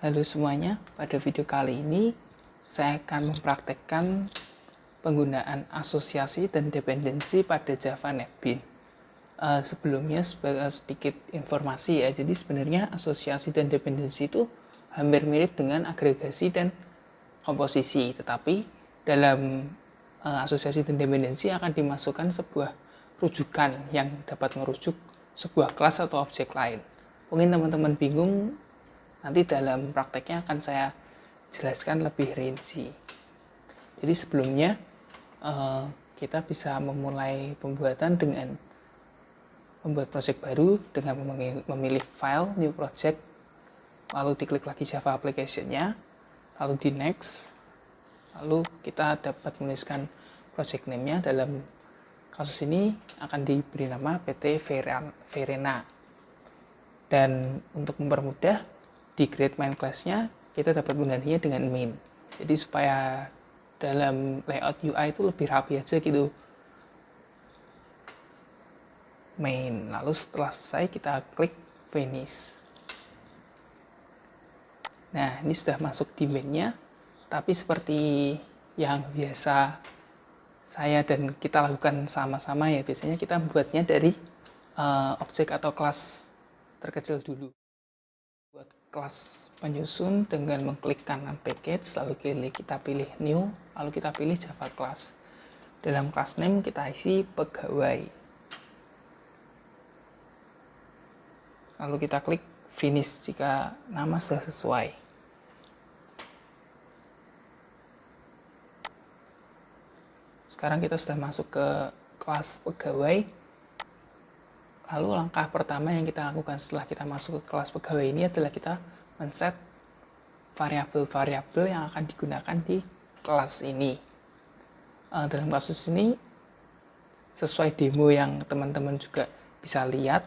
Halo semuanya, pada video kali ini saya akan mempraktekkan penggunaan asosiasi dan dependensi pada Java NetBeans. Sebelumnya sedikit informasi ya, jadi sebenarnya asosiasi dan dependensi itu hampir mirip dengan agregasi dan komposisi, tetapi dalam asosiasi dan dependensi akan dimasukkan sebuah rujukan yang dapat merujuk sebuah kelas atau objek lain. Mungkin teman-teman bingung, nanti dalam prakteknya akan saya jelaskan lebih rinci. Jadi sebelumnya kita bisa memulai pembuatan dengan membuat project baru dengan memilih file, new project, lalu diklik lagi Java application-nya, lalu di next, lalu kita dapat menuliskan project name-nya. Dalam kasus ini akan diberi nama PT Verena. Dan untuk mempermudah, di create main class-nya kita dapat menggantinya dengan main. Jadi supaya dalam layout UI itu lebih rapi aja gitu. Main. Lalu setelah selesai kita klik finish. Nah, ini sudah masuk di main-nya. Tapi seperti yang biasa saya dan kita lakukan sama-sama ya, biasanya kita membuatnya dari objek atau kelas terkecil dulu. Buat kelas penyusun dengan mengklik kanan package, lalu kita pilih new, lalu kita pilih Java class. Dalam class name kita isi pegawai. Lalu kita klik finish jika nama sudah sesuai. Sekarang kita sudah masuk ke kelas pegawai. Lalu langkah pertama yang kita lakukan setelah kita masuk ke kelas pegawai ini adalah kita men-set variabel-variabel yang akan digunakan di kelas ini. Dalam kasus ini, sesuai demo yang teman-teman juga bisa lihat,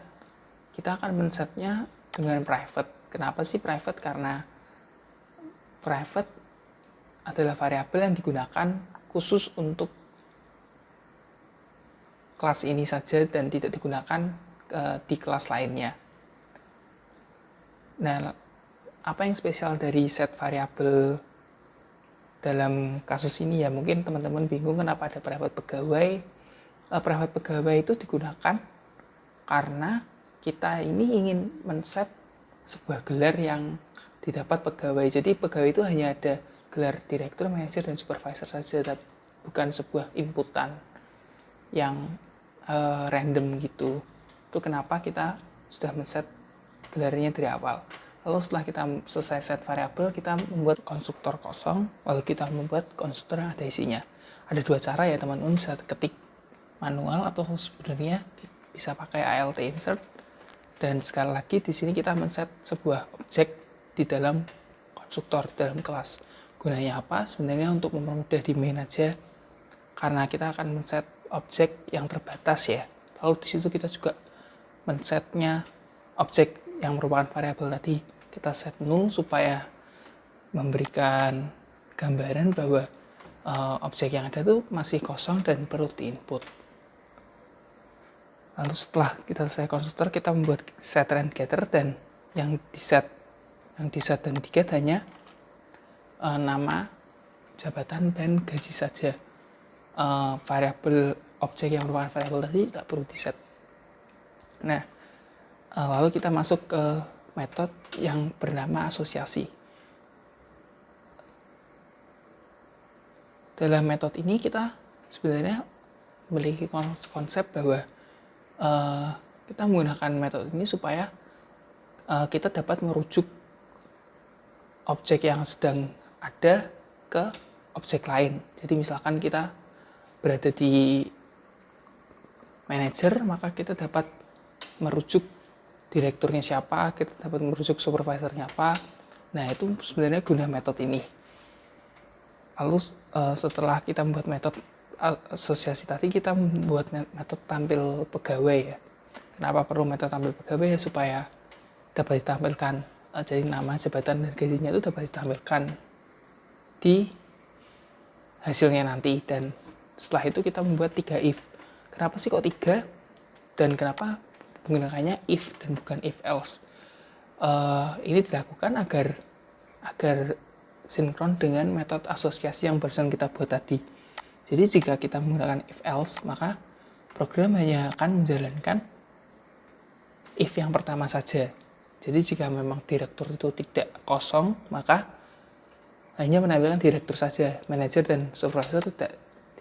kita akan men-setnya dengan private. Kenapa sih private? Karena private adalah variabel yang digunakan khusus untuk kelas ini saja dan tidak digunakan di kelas lainnya. Nah, apa yang spesial dari set variabel dalam kasus ini ya, mungkin teman-teman bingung kenapa ada private pegawai. Private pegawai itu digunakan karena kita ini ingin men-set sebuah gelar yang didapat pegawai. Jadi pegawai itu hanya ada gelar direktur, manajer, dan supervisor saja, bukan sebuah inputan yang random gitu. Itu kenapa kita sudah men-set gelarnya dari awal. Lalu setelah kita selesai set variabel, kita membuat konstruktor kosong, lalu kita membuat konstruktor yang ada isinya. Ada dua cara ya teman-teman, bisa ketik manual atau sebenarnya bisa pakai ALT insert. Dan sekali lagi di sini kita men-set sebuah objek di dalam konstruktor, dalam kelas. Gunanya apa? Sebenarnya untuk mempermudah di main aja, karena kita akan men-set objek yang terbatas ya. Lalu di situ kita juga men-setnya objek yang merupakan variabel tadi kita set null supaya memberikan gambaran bahwa objek yang ada itu masih kosong dan perlu diinput. Lalu setelah kita selesai konstruktor, kita membuat set and getter, dan yang di set dan di get hanya nama, jabatan, dan gaji saja. Variabel objek yang merupakan variabel tadi tak perlu di set. Nah, lalu kita masuk ke metode yang bernama asosiasi. Dalam metode ini kita sebenarnya memiliki konsep bahwa kita menggunakan metode ini supaya kita dapat merujuk objek yang sedang ada ke objek lain. Jadi misalkan kita berada di manager, maka kita dapat merujuk direkturnya siapa, kita dapat merujuk supervisornya apa. Nah, itu sebenarnya guna metode ini. Lalu setelah kita membuat metode asosiasi tadi, kita membuat metode tampil pegawai ya. Kenapa perlu metode tampil pegawai? Ya, supaya dapat ditampilkan, jadi nama, jabatan, dan gajinya itu dapat ditampilkan di hasilnya nanti. Dan setelah itu kita membuat 3 if. Kenapa sih kok 3? Dan kenapa menggunakannya if dan bukan if else? Ini dilakukan agar agar sinkron dengan metode asosiasi yang barusan kita buat tadi. Jadi jika kita menggunakan if else, maka program hanya akan menjalankan if yang pertama saja. Jadi jika memang direktur itu tidak kosong, maka hanya menampilkan direktur saja, manajer dan supervisor tidak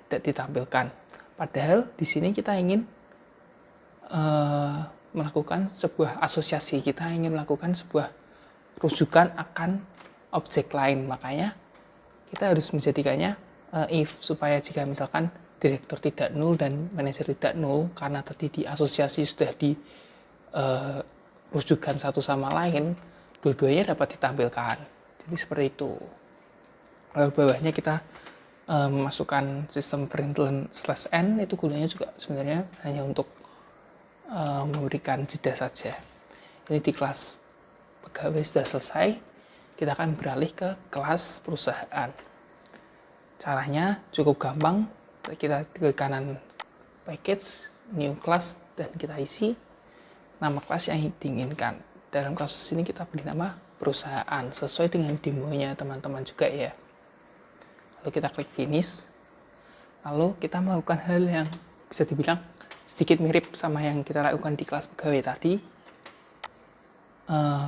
ditampilkan. Padahal di sini kita ingin melakukan sebuah asosiasi, kita ingin melakukan sebuah rujukan akan objek lain, makanya kita harus menjadikannya if, supaya jika misalkan direktur tidak nol dan manajer tidak nol, karena tadi di asosiasi sudah di rujukan satu sama lain, dua-duanya dapat ditampilkan. Jadi seperti itu. Lalu bawahnya kita memasukkan sistem println /n, itu gunanya juga sebenarnya hanya untuk memberikan jeda saja. Ini di kelas pegawai sudah selesai, kita akan beralih ke kelas perusahaan. Caranya cukup gampang, kita klik kanan package, new class, dan kita isi nama kelas yang diinginkan. Dalam kasus ini kita beri nama perusahaan, sesuai dengan demonya teman-teman juga ya. Lalu kita klik finish, lalu kita melakukan hal yang bisa dibilang sedikit mirip sama yang kita lakukan di kelas pegawai tadi.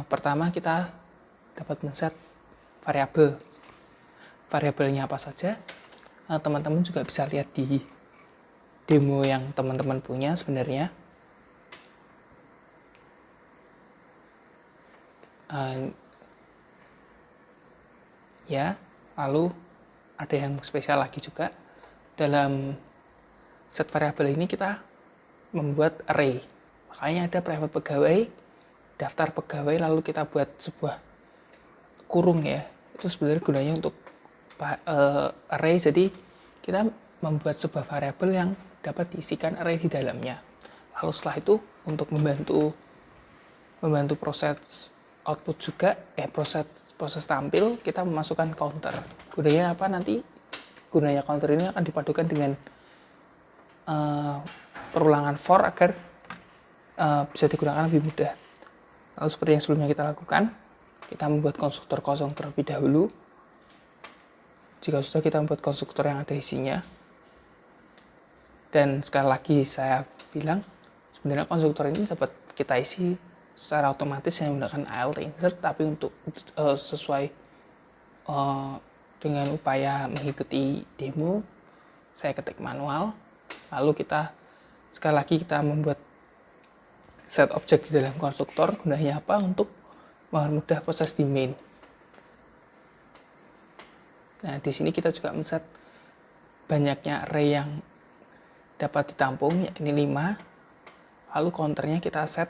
Pertama kita dapat men-set variabel. Variabelnya apa saja? Teman-teman juga bisa lihat di demo yang teman-teman punya sebenarnya. Lalu ada yang spesial lagi juga. Dalam set variabel ini kita membuat array. Makanya ada private pegawai, daftar pegawai, lalu kita buat sebuah kurung ya. Itu sebenarnya gunanya untuk array, jadi kita membuat sebuah variabel yang dapat diisikan array di dalamnya. Lalu setelah itu untuk membantu proses output juga, proses tampil, kita memasukkan counter. Gunanya apa nanti? Gunanya counter ini akan dipadukan dengan perulangan for agar bisa digunakan lebih mudah. Lalu seperti yang sebelumnya kita lakukan, kita membuat konstruktor kosong terlebih dahulu. Jika sudah, kita membuat konstruktor yang ada isinya. Dan sekali lagi saya bilang, sebenarnya konstruktor ini dapat kita isi secara otomatis yang menggunakan alt insert, tapi untuk sesuai dengan upaya mengikuti demo, saya ketik manual. Lalu sekali lagi kita membuat set objek di dalam konstruktor. Gunanya apa? Untuk mempermudah proses di main. Nah, di sini kita juga men-set banyaknya array yang dapat ditampung, yakni 5. Lalu counternya kita set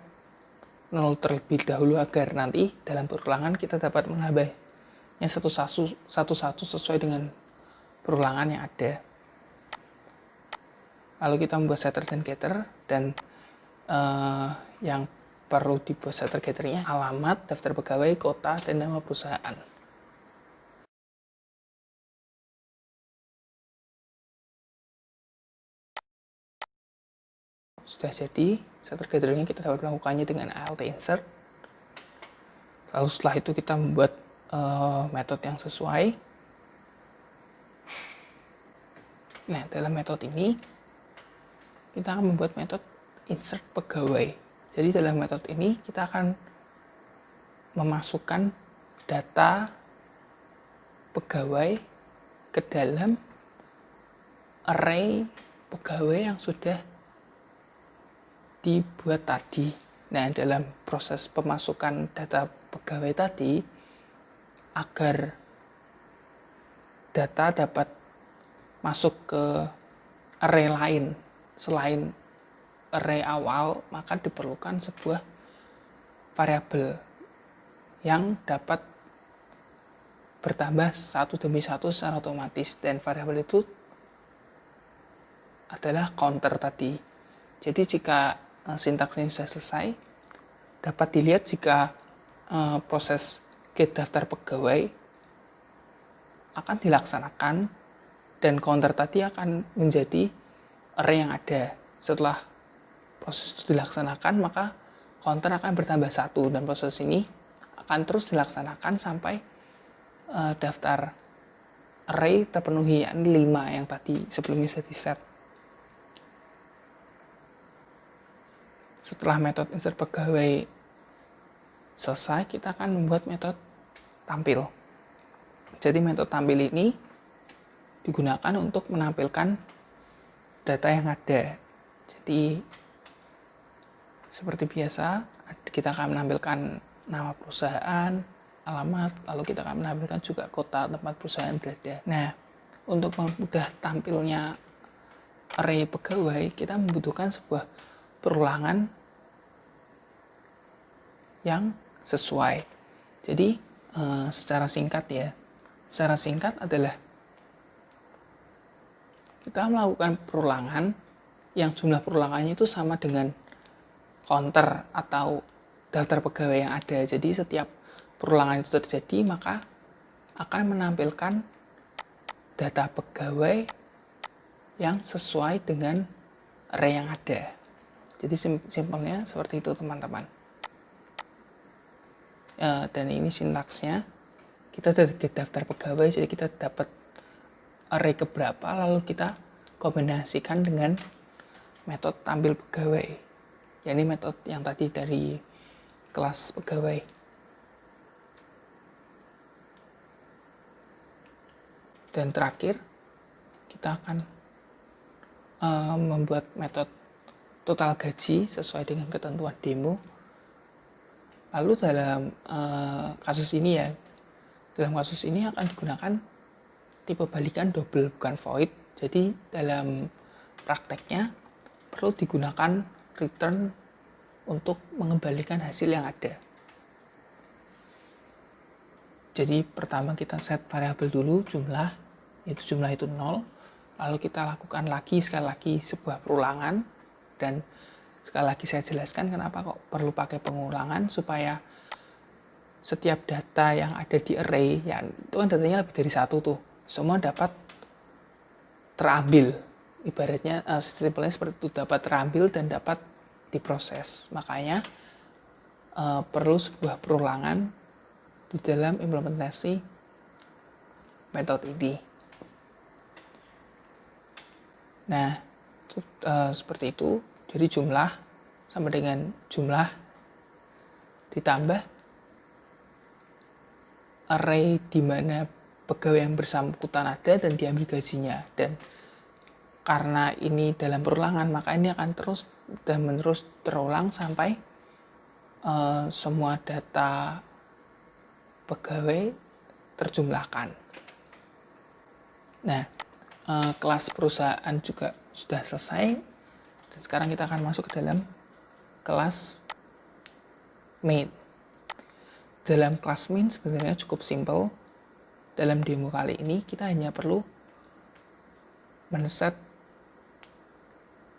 0 terlebih dahulu agar nanti dalam perulangan kita dapat menambahnya satu-satu sesuai dengan perulangan yang ada. Lalu kita membuat setter dan getter, dan yang perlu dibuat setter getternya alamat, daftar pegawai, kota, dan nama perusahaan. Sudah jadi, setter getternya kita dapat melakukannya dengan alt insert. Lalu setelah itu kita membuat metode yang sesuai. Nah, dalam metode ini kita akan membuat metode insert pegawai. Jadi dalam metode ini kita akan memasukkan data pegawai ke dalam array pegawai yang sudah dibuat tadi. Nah, dalam proses pemasukan data pegawai tadi, agar data dapat masuk ke array lain selain array awal, maka diperlukan sebuah variabel yang dapat bertambah satu demi satu secara otomatis, dan variabel itu adalah counter tadi. Jadi jika sintaksnya sudah selesai, dapat dilihat jika proses get daftar pegawai akan dilaksanakan dan counter tadi akan menjadi array yang ada. Setelah proses itu dilaksanakan, maka counter akan bertambah 1, dan proses ini akan terus dilaksanakan sampai daftar array terpenuhi, yakni 5 yang tadi sebelumnya sudah di set. Setelah metode insert pegawai selesai, kita akan membuat metode tampil. Jadi metode tampil ini digunakan untuk menampilkan data yang ada. Jadi seperti biasa, kita akan menampilkan nama perusahaan, alamat, lalu kita akan menampilkan juga kota tempat perusahaan berada. Nah, untuk mempermudah tampilnya array pegawai, kita membutuhkan sebuah perulangan yang sesuai. Jadi, secara singkat adalah kita melakukan perulangan yang jumlah perulangannya itu sama dengan counter atau daftar pegawai yang ada. Jadi setiap perulangan itu terjadi, maka akan menampilkan data pegawai yang sesuai dengan array yang ada. Jadi simpelnya seperti itu, teman-teman. Dan ini sintaksnya. Kita dari daftar pegawai, jadi kita dapat array keberapa, lalu kita kombinasikan dengan metode tampil pegawai. Ini metode yang tadi dari kelas pegawai. Dan terakhir, kita akan membuat metode total gaji sesuai dengan ketentuan demo. Lalu dalam kasus ini akan digunakan tipe balikan double, bukan void. Jadi dalam prakteknya perlu digunakan return untuk mengembalikan hasil yang ada. Jadi pertama kita set variabel dulu jumlah itu 0, lalu kita lakukan sekali lagi sebuah perulangan, dan sekali lagi saya jelaskan kenapa kok perlu pakai pengulangan, supaya setiap data yang ada di array, ya itu kan datanya lebih dari satu tuh, semua dapat terambil. Ibaratnya simpelnya seperti itu, dapat terambil dan dapat diproses. Makanya perlu sebuah perulangan di dalam implementasi metode ini. Nah, seperti itu. Jadi jumlah sama dengan jumlah ditambah array di mana pegawai yang bersangkutan ada dan diambil gajinya. Dan karena ini dalam perulangan, maka ini akan terus dan menerus terulang sampai semua data pegawai terjumlahkan. Nah, kelas perusahaan juga sudah selesai, dan sekarang kita akan masuk ke dalam kelas main. Dalam kelas main sebenarnya cukup simple. Dalam demo kali ini kita hanya perlu men-set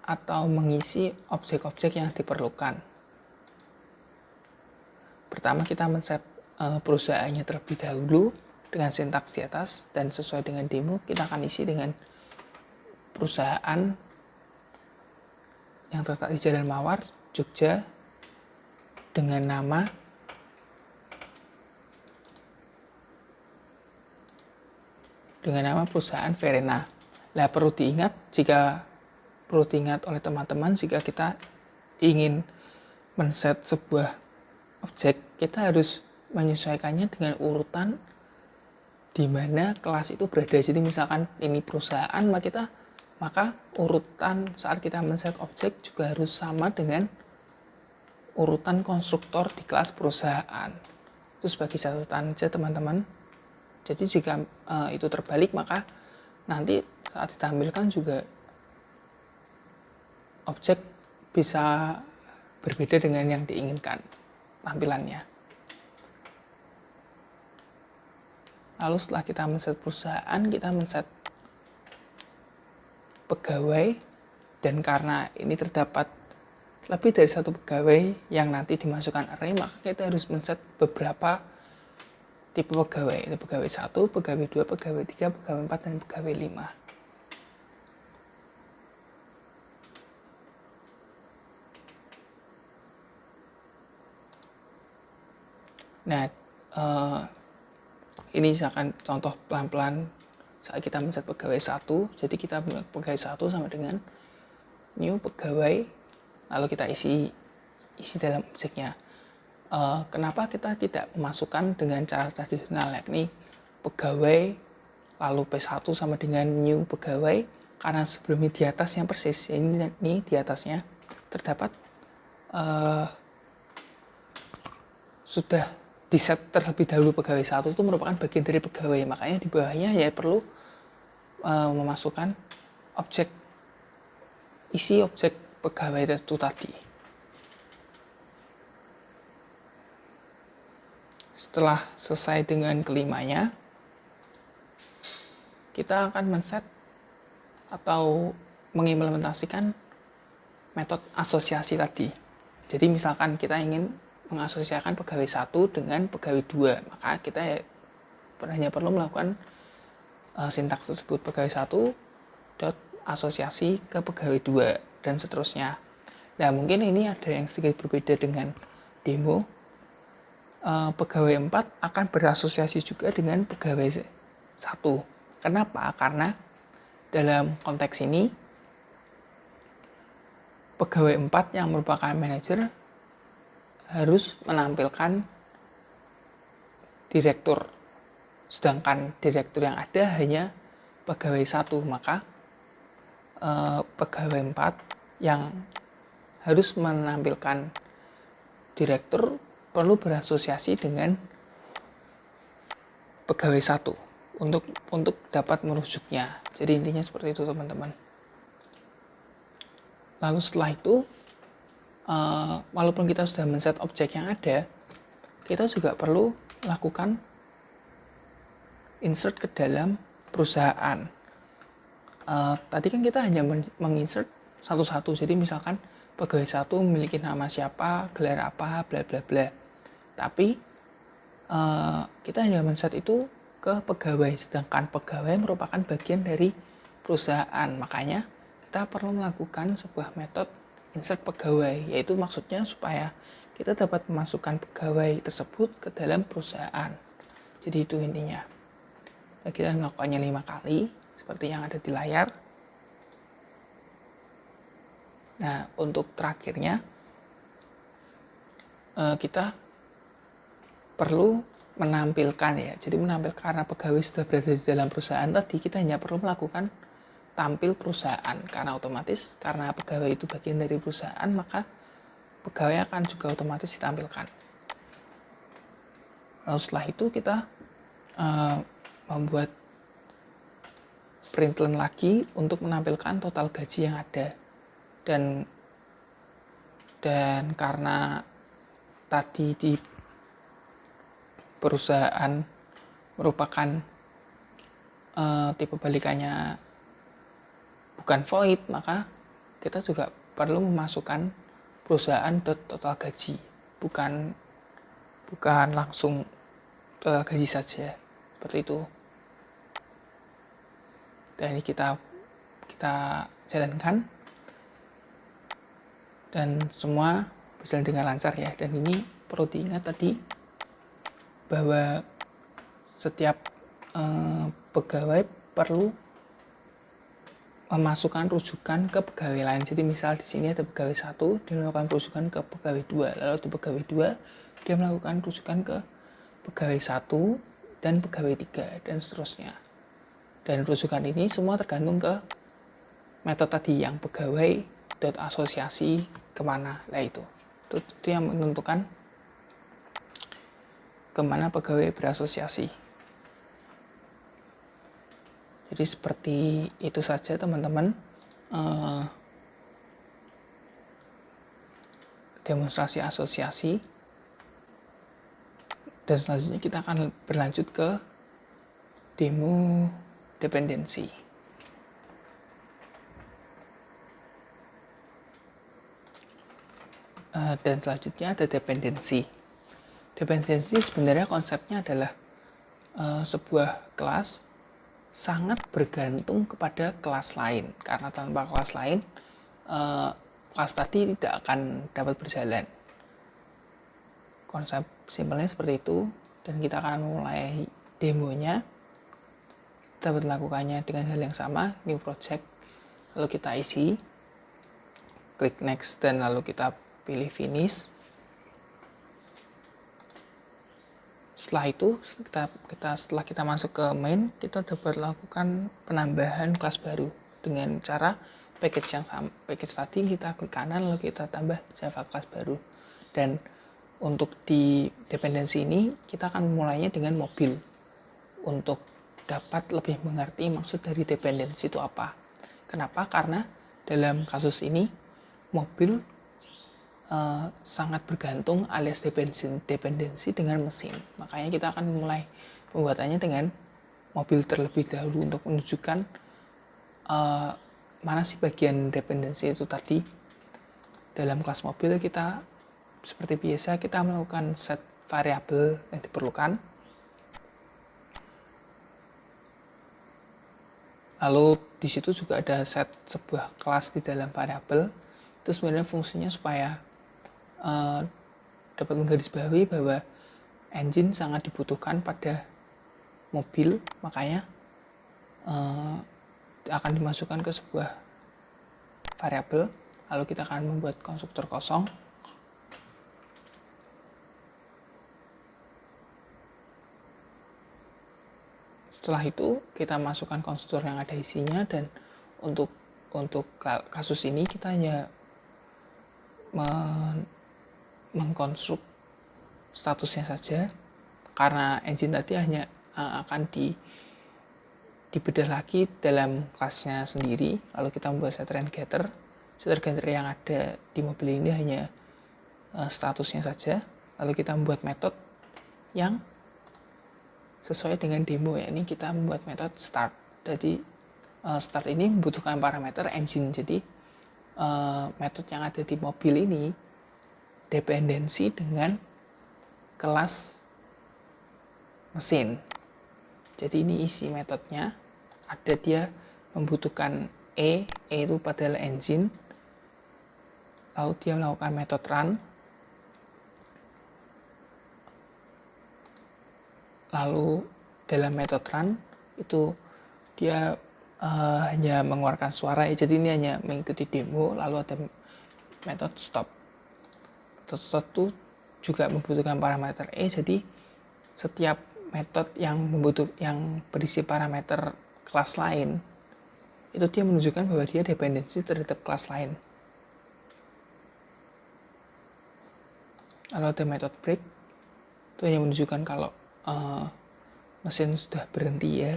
atau mengisi objek-objek yang diperlukan. Pertama kita men-set perusahaannya terlebih dahulu dengan sintaks di atas, dan sesuai dengan demo kita akan isi dengan perusahaan yang terletak di Jalan Mawar, Jogja, dengan nama perusahaan Verena. Nah, perlu diingat oleh teman-teman, jika kita ingin men-set sebuah objek, kita harus menyesuaikannya dengan urutan di mana kelas itu berada. Jadi misalkan ini perusahaan, maka urutan saat kita men-set objek juga harus sama dengan urutan konstruktor di kelas perusahaan. Itu sebagai catatan saja, teman-teman. Jadi jika itu terbalik, maka nanti saat ditampilkan juga objek bisa berbeda dengan yang diinginkan tampilannya. Lalu setelah kita men-set perusahaan, kita men-set pegawai, dan karena ini terdapat lebih dari satu pegawai yang nanti dimasukkan array, maka kita harus men-set beberapa tipe pegawai. Itu pegawai 1, pegawai 2, pegawai 3, pegawai 4, dan pegawai 5. Nah, ini misalkan contoh pelan-pelan saat kita men-set pegawai 1, jadi kita pegawai 1 sama dengan new pegawai, lalu kita isi dalam objeknya. Kenapa kita tidak memasukkan dengan cara tradisional, yakni pegawai lalu P1 sama dengan new pegawai, karena sebelumnya di atasnya persis, ini di atasnya terdapat sudah di set terlebih dahulu pegawai 1 itu merupakan bagian dari pegawai, makanya di bawahnya ya perlu memasukkan isi objek pegawai itu tadi. Setelah selesai dengan kelimanya, kita akan men-set atau mengimplementasikan metode asosiasi tadi. Jadi misalkan kita ingin mengasosiasikan pegawai 1 dengan pegawai 2, maka kita hanya perlu melakukan sintaks tersebut, pegawai 1 dot asosiasi ke pegawai 2 dan seterusnya. Nah, mungkin ini ada yang sedikit berbeda dengan demo. Pegawai 4 akan berasosiasi juga dengan pegawai 1. Kenapa? Karena dalam konteks ini pegawai 4 yang merupakan manajer harus menampilkan direktur, sedangkan direktur yang ada hanya pegawai 1, maka pegawai 4 yang harus menampilkan direktur perlu berasosiasi dengan pegawai 1 untuk dapat merujuknya. Jadi intinya seperti itu, teman-teman. Lalu setelah itu, walaupun kita sudah men-set objek yang ada, kita juga perlu lakukan insert ke dalam perusahaan. Tadi kan kita hanya menginsert satu-satu, jadi misalkan pegawai 1 memiliki nama siapa, gelar apa, bla bla bla. Tapi kita hanya men-set itu ke pegawai, sedangkan pegawai merupakan bagian dari perusahaan. Makanya kita perlu melakukan sebuah metode insert pegawai, yaitu maksudnya supaya kita dapat memasukkan pegawai tersebut ke dalam perusahaan. Jadi itu intinya. Dan kita melakukannya 5 kali seperti yang ada di layar. Nah, untuk terakhirnya kita perlu menampilkan ya. Jadi menampilkan, karena pegawai sudah berada di dalam perusahaan tadi, kita hanya perlu melakukan tampil perusahaan, karena otomatis karena pegawai itu bagian dari perusahaan, maka pegawai akan juga otomatis ditampilkan. Lalu setelah itu kita membuat println lagi untuk menampilkan total gaji yang ada, dan karena tadi di perusahaan merupakan tipe balikannya bukan void, maka kita juga perlu memasukkan perusahaan total gaji, bukan langsung total gaji saja, seperti itu. Dan ini kita jalankan dan semua berjalan dengan lancar ya. Dan ini perlu diingat tadi bahwa setiap pegawai perlu memasukkan rujukan ke pegawai lain. Jadi misal di sini ada pegawai 1, dia melakukan rujukan ke pegawai 2, lalu di pegawai 2 dia melakukan rujukan ke pegawai 1 dan pegawai 3 dan seterusnya. Dan rujukan ini semua tergantung ke metode tadi yang pegawai asosiasi kemana. Nah itu yang menentukan kemana pegawai berasosiasi. Jadi seperti itu saja, teman-teman, demonstrasi asosiasi. Dan selanjutnya kita akan berlanjut ke demo dependensi. Dan selanjutnya ada dependensi. Dependensi sebenarnya konsepnya adalah sebuah kelas sangat bergantung kepada kelas lain, karena tanpa kelas lain kelas tadi tidak akan dapat berjalan. Konsep simpelnya seperti itu, dan kita akan mulai demonya. Dapat melakukannya dengan hal yang sama, new project, lalu kita isi, klik next, dan lalu kita pilih finish. Setelah itu, setelah kita masuk ke main, kita dapat lakukan penambahan kelas baru dengan cara package yang sama. Package tadi kita klik kanan, lalu kita tambah Java kelas baru. Dan untuk di dependensi ini, kita akan memulainya dengan mobil. Untuk dapat lebih mengerti maksud dari dependensi itu apa. Kenapa? Karena dalam kasus ini, mobil sangat bergantung alias dependensi dengan mesin. Makanya kita akan memulai pembuatannya dengan mobil terlebih dahulu untuk menunjukkan mana sih bagian dependensi itu tadi. Dalam kelas mobil kita seperti biasa kita melakukan set variabel yang diperlukan. Lalu di situ juga ada set sebuah kelas di dalam variabel. Itu sebenarnya fungsinya supaya dapat menggarisbawahi bahwa engine sangat dibutuhkan pada mobil, makanya akan dimasukkan ke sebuah variabel. Lalu kita akan membuat konstruktor kosong. Setelah itu kita masukkan konstruktor yang ada isinya, dan untuk kasus ini kita hanya mengkonstruk statusnya saja, karena engine tadi hanya akan dibedah lagi dalam kelasnya sendiri. Lalu kita membuat setter and getter. Setter getter yang ada di mobil ini hanya statusnya saja. Lalu kita membuat metode yang sesuai dengan demo, yakni kita membuat metode start. Jadi start ini membutuhkan parameter engine. Jadi metode yang ada di mobil ini dependensi dengan kelas mesin. Jadi ini isi metodenya, ada dia membutuhkan E itu padahal engine. Lalu dia melakukan metode run. Lalu dalam metode run itu dia hanya mengeluarkan suara, jadi ini hanya mengikuti demo. Lalu ada metode stop. Metode stop itu juga membutuhkan parameter E, jadi setiap metode yang berisi parameter kelas lain itu dia menunjukkan bahwa dia dependensi terhadap kelas lain. Lalu ada metode break, itu hanya menunjukkan kalau mesin sudah berhenti ya.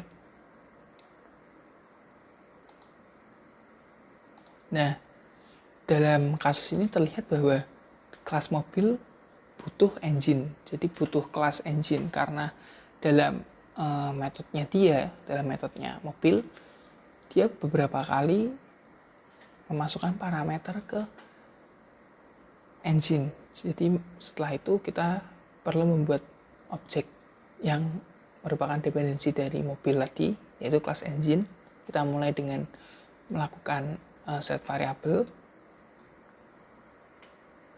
Nah, dalam kasus ini terlihat bahwa kelas mobil butuh engine, jadi butuh kelas engine, karena dalam metodenya mobil, dia beberapa kali memasukkan parameter ke engine. Jadi setelah itu kita perlu membuat objek yang merupakan dependensi dari mobil tadi, yaitu kelas engine. Kita mulai dengan melakukan set variabel,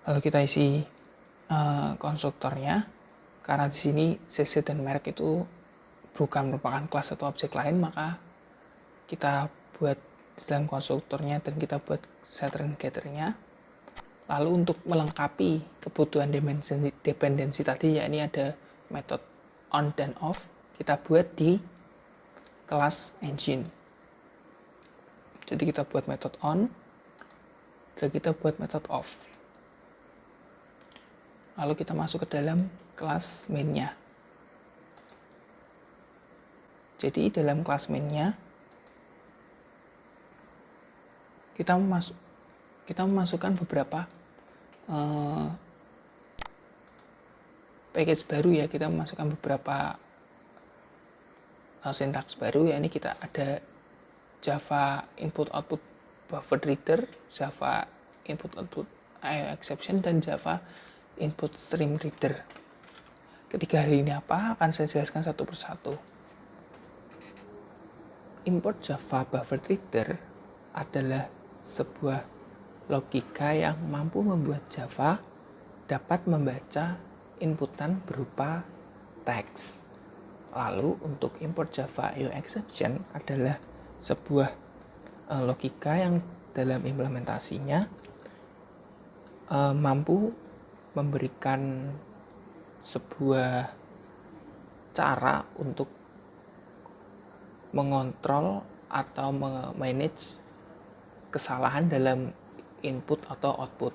lalu kita isi konstruktornya, karena di sini cc dan merek itu bukan merupakan kelas atau objek lain, maka kita buat di dalam konstruktornya dan kita buat setter and getternya. Lalu untuk melengkapi kebutuhan dependensi tadi, yakni ada metode on dan off, kita buat di kelas engine. Jadi kita buat metode on dan kita buat metode off. Lalu kita masuk ke dalam kelas main-nya. Jadi dalam kelas main-nya kita memasukkan beberapa package baru ya. Kita memasukkan beberapa sintaks baru, yakni kita ada Java input output buffer reader, Java input output IO exception, dan Java input stream reader. Ketiga hal ini apa akan saya jelaskan satu persatu. Import Java buffer reader adalah sebuah logika yang mampu membuat Java dapat membaca inputan berupa teks. Lalu untuk import Java IO exception adalah sebuah logika yang dalam implementasinya mampu memberikan sebuah cara untuk mengontrol atau manage kesalahan dalam input atau output.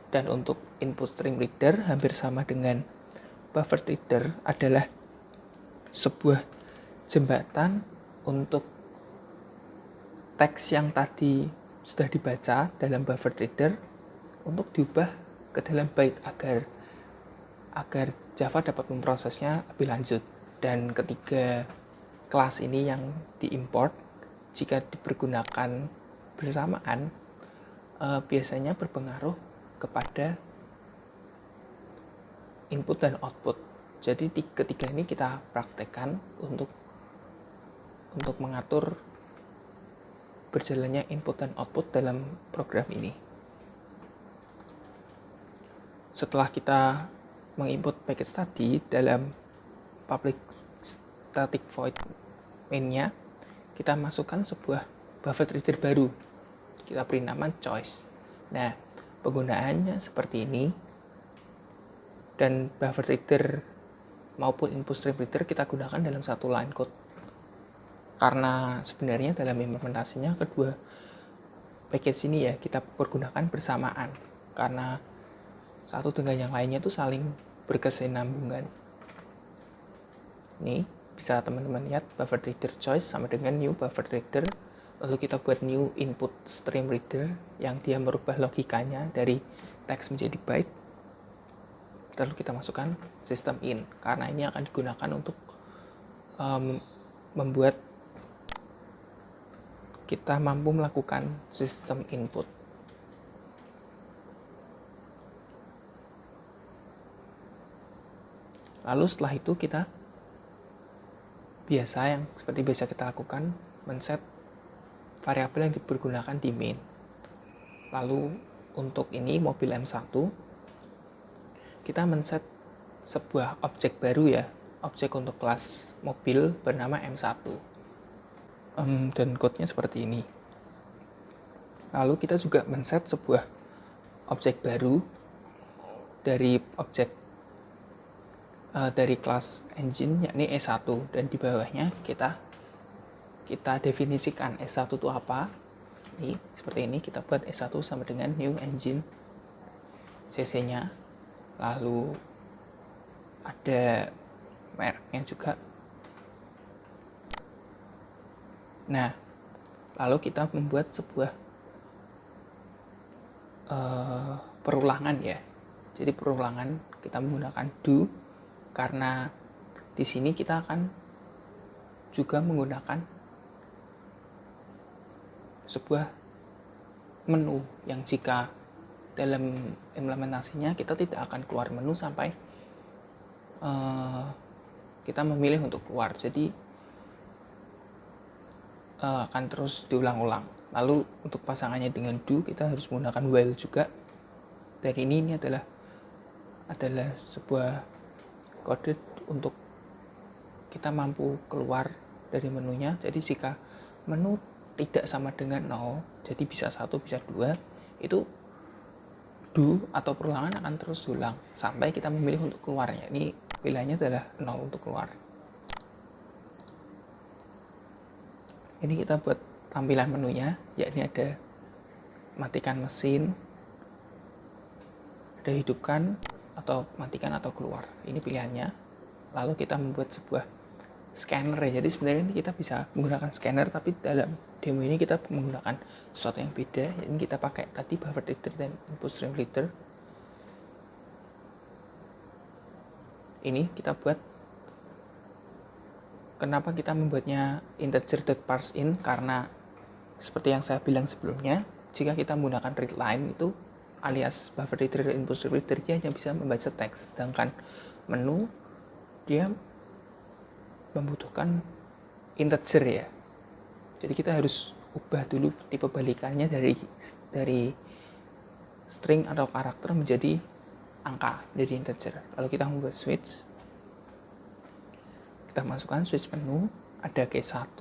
Dan untuk input stream reader hampir sama dengan buffer reader, adalah sebuah jembatan untuk teks yang tadi sudah dibaca dalam buffer reader untuk diubah ke dalam byte agar Java dapat memprosesnya lebih lanjut. Dan ketiga kelas ini yang diimport jika dipergunakan bersamaan biasanya berpengaruh kepada input dan output. Jadi ketiga ini kita praktekkan untuk mengatur berjalannya input dan output dalam program ini. Setelah kita menginput package tadi dalam public static void main-nya, kita masukkan sebuah buffer reader baru. Kita beri nama choice. Nah, penggunaannya seperti ini. Dan buffer reader maupun input stream reader kita gunakan dalam satu line code. Karena sebenarnya dalam implementasinya kedua package ini ya kita pergunakan bersamaan. Karena satu dengan yang lainnya itu saling berkesinambungan. Ini bisa teman-teman lihat buffer reader choice sama dengan new buffer reader. Lalu kita buat new input stream reader yang dia merubah logikanya dari teks menjadi byte. Lalu kita masukkan system in, karena ini akan digunakan untuk membuat kita mampu melakukan sistem input. Lalu setelah itu kita yang seperti biasa kita lakukan, men-set variabel yang dipergunakan di main. Lalu untuk ini mobil M1, kita men-set sebuah objek baru ya, objek untuk kelas mobil bernama M1. Dan code-nya seperti ini. Lalu kita juga men-set sebuah objek baru dari objek dari kelas engine, yakni S1, dan di bawahnya kita definisikan S1 itu apa. Ini seperti ini, kita buat S1 sama dengan new engine cc-nya, lalu ada mereknya juga. Nah, lalu kita membuat sebuah perulangan ya. Jadi perulangan kita menggunakan do, karena di sini kita akan juga menggunakan sebuah menu yang jika dalam implementasinya kita tidak akan keluar menu sampai kita memilih untuk keluar. Jadi akan terus diulang-ulang. Lalu untuk pasangannya dengan do, kita harus menggunakan while juga. Dan ini adalah sebuah kode untuk kita mampu keluar dari menunya. Jadi jika menu tidak sama dengan 0, jadi bisa 1, bisa 2, itu do atau perulangan akan terus diulang sampai kita memilih untuk keluarnya. Ini pilihannya adalah 0 untuk keluar. Ini kita buat tampilan menunya, yakni ada matikan mesin, ada hidupkan, atau matikan atau keluar. Ini pilihannya. Lalu kita membuat sebuah scanner ya. Jadi sebenarnya ini kita bisa menggunakan scanner, tapi dalam demo ini kita menggunakan sesuatu yang beda. Ini kita pakai tadi buffer reader dan input stream reader. Ini kita buat, kenapa kita membuatnya integer.parseIn, karena seperti yang saya bilang sebelumnya, jika kita menggunakan readline itu alias buffer reader dan input stream reader, dia hanya bisa membaca teks, sedangkan menu dia membutuhkan integer ya. Jadi kita harus ubah dulu tipe balikannya dari string atau karakter menjadi angka, jadi integer. Lalu kita membuat switch, kita masukkan switch menu, ada case 1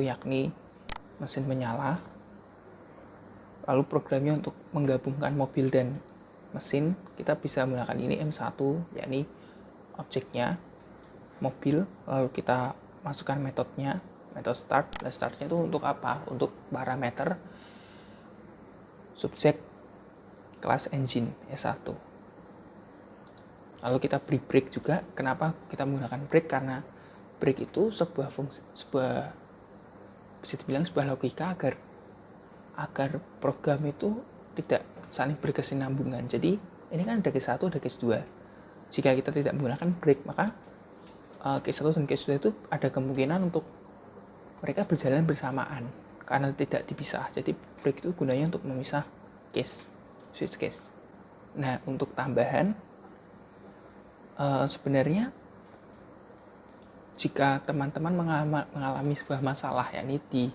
yakni mesin menyala. Lalu programnya untuk menggabungkan mobil dan mesin, kita bisa menggunakan ini M1, yakni objeknya mobil. Lalu kita masukkan metodenya, metode start. Dan startnya itu untuk apa? Untuk parameter subjek kelas engine S1. Lalu kita beri break juga. Kenapa kita menggunakan break? Karena break itu sebuah fungsi, bisa dibilang sebuah logika agar program itu tidak saling berkesinambungan. Jadi ini kan ada case 1, ada case 2. Jika kita tidak menggunakan break, maka case 1 dan case 2 itu ada kemungkinan untuk mereka berjalan bersamaan karena tidak dipisah. Jadi break itu gunanya untuk memisah case, switch case. Nah, untuk tambahan, sebenarnya jika teman-teman mengalami sebuah masalah, yakni di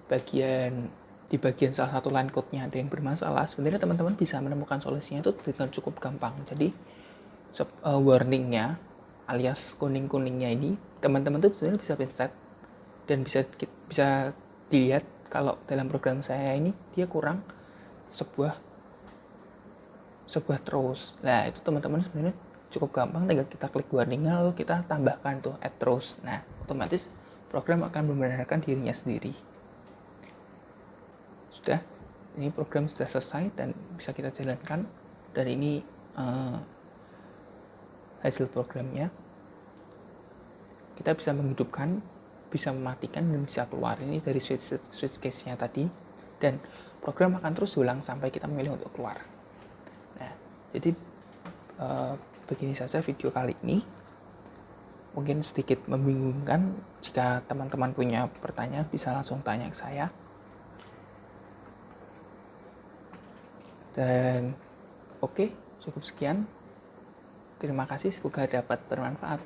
bagian salah satu line code-nya ada yang bermasalah, sebenarnya teman-teman bisa menemukan solusinya itu dengan cukup gampang. Jadi warning-nya alias kuning-kuningnya ini teman-teman tuh sebenarnya bisa pencet dan bisa dilihat kalau dalam program saya ini dia kurang sebuah throws. Nah, itu teman-teman sebenarnya cukup gampang, tinggal kita klik warningnya lalu kita tambahkan tuh add throws. Nah, otomatis program akan membenarkan dirinya sendiri. Sudah, ini program sudah selesai dan bisa kita jalankan. Dan ini hasil programnya. Kita bisa menghidupkan, bisa mematikan, dan bisa keluar. Ini dari switch case-nya tadi. Dan program akan terus diulang sampai kita memilih untuk keluar. Nah, jadi begini saja video kali ini. Mungkin sedikit membingungkan. Jika teman-teman punya pertanyaan, bisa langsung tanya ke saya. Dan oke, cukup sekian. Terima kasih, semoga dapat bermanfaat.